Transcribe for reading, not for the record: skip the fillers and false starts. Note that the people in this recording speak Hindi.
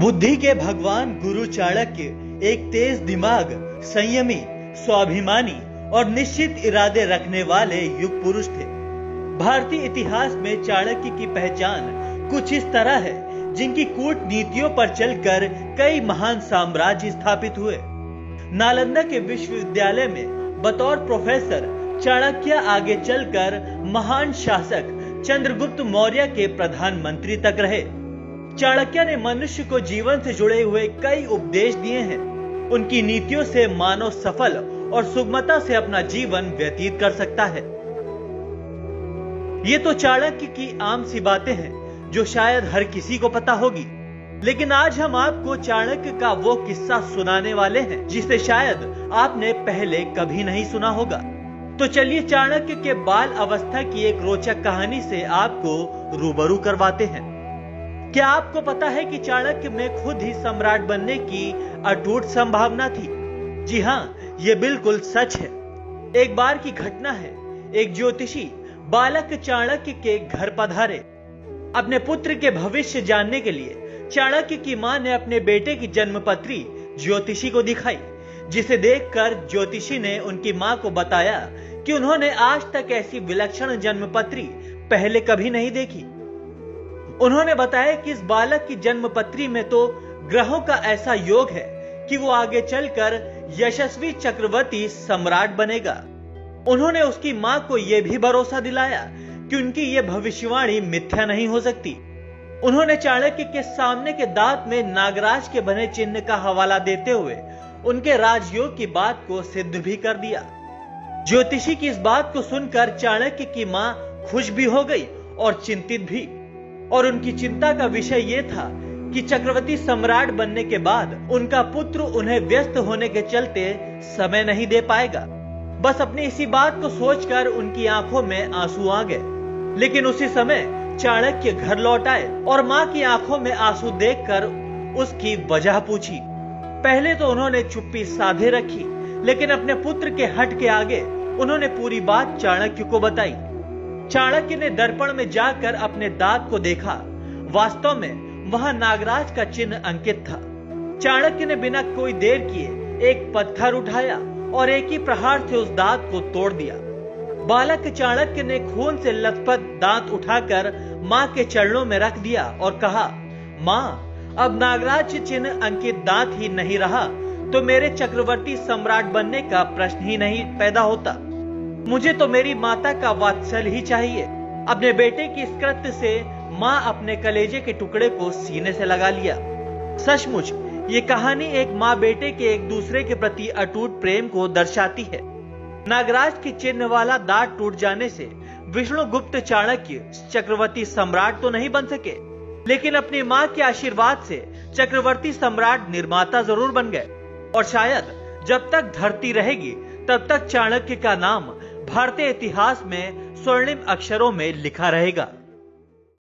बुद्धि के भगवान गुरु चाणक्य एक तेज दिमाग, संयमी, स्वाभिमानी और निश्चित इरादे रखने वाले युग पुरुष थे। भारतीय इतिहास में चाणक्य की पहचान कुछ इस तरह है, जिनकी कूटनीतियों पर चलकर कई महान साम्राज्य स्थापित हुए। नालंदा के विश्वविद्यालय में बतौर प्रोफेसर चाणक्य आगे चलकर महान शासक चंद्रगुप्त मौर्य के प्रधानमंत्री तक रहे। चाणक्य ने मनुष्य को जीवन से जुड़े हुए कई उपदेश दिए हैं। उनकी नीतियों से मानव सफल और सुगमता से अपना जीवन व्यतीत कर सकता है। ये तो चाणक्य की आम सी बातें हैं, जो शायद हर किसी को पता होगी, लेकिन आज हम आपको चाणक्य का वो किस्सा सुनाने वाले हैं जिसे शायद आपने पहले कभी नहीं सुना होगा। तो चलिए चाणक्य के बाल अवस्था की एक रोचक कहानी से आपको रूबरू करवाते हैं। क्या आपको पता है कि चाणक्य में खुद ही सम्राट बनने की अटूट संभावना थी? जी हाँ, ये बिल्कुल सच है। एक बार की घटना है, एक ज्योतिषी बालक चाणक्य के घर पधारे। अपने पुत्र के भविष्य जानने के लिए चाणक्य की मां ने अपने बेटे की जन्मपत्री ज्योतिषी को दिखाई, जिसे देखकर ज्योतिषी ने उनकी मां को बताया कि उन्होंने आज तक ऐसी विलक्षण जन्मपत्री पहले कभी नहीं देखी। उन्होंने बताया कि इस बालक की जन्मपत्री में तो ग्रहों का ऐसा योग है कि वो आगे चलकर यशस्वी चक्रवर्ती सम्राट बनेगा। उन्होंने उसकी मां को यह भी भरोसा दिलाया कि उनकी यह भविष्यवाणी मिथ्या नहीं हो सकती। उन्होंने चाणक्य के सामने के दांत में नागराज के बने चिन्ह का हवाला देते हुए उनके राजयोग की बात को सिद्ध भी कर दिया। ज्योतिषी की इस बात को सुनकर चाणक्य की मां खुश भी हो गई और चिंतित भी। और उनकी चिंता का विषय यह था कि चक्रवर्ती सम्राट बनने के बाद उनका पुत्र उन्हें व्यस्त होने के चलते समय नहीं दे पाएगा। बस अपनी इसी बात को सोचकर उनकी आंखों में आंसू आ गए। लेकिन उसी समय चाणक्य घर लौट आए और मां की आंखों में आंसू देखकर उसकी वजह पूछी। पहले तो उन्होंने चुप्पी साधे रखी, लेकिन अपने पुत्र के हट के आगे उन्होंने पूरी बात चाणक्य को बताई। चाणक्य ने दर्पण में जाकर अपने दांत को देखा। वास्तव में वहां नागराज का चिन्ह अंकित था। चाणक्य ने बिना कोई देर किए एक पत्थर उठाया और एक ही प्रहार से उस दांत को तोड़ दिया। बालक चाणक्य ने खून से लथपथ दांत उठाकर मां के चरणों में रख दिया और कहा, मां, अब नागराज चिन्ह अंकित दांत ही नहीं रहा तो मेरे चक्रवर्ती सम्राट बनने का प्रश्न ही नहीं पैदा होता। मुझे तो मेरी माता का वात्सल्य ही चाहिए। अपने बेटे की इस कृत्य से मां अपने कलेजे के टुकड़े को सीने से लगा लिया। सचमुच ये कहानी एक मां बेटे के एक दूसरे के प्रति अटूट प्रेम को दर्शाती है। नागराज के चिन्ह वाला दांत टूट जाने से विष्णुगुप्त चाणक्य चक्रवर्ती सम्राट तो नहीं बन सके, लेकिन अपनी मां के आशीर्वाद से चक्रवर्ती सम्राट निर्माता जरूर बन गए। और शायद जब तक धरती रहेगी तब तक चाणक्य का नाम भारतीय इतिहास में स्वर्णिम अक्षरों में लिखा रहेगा।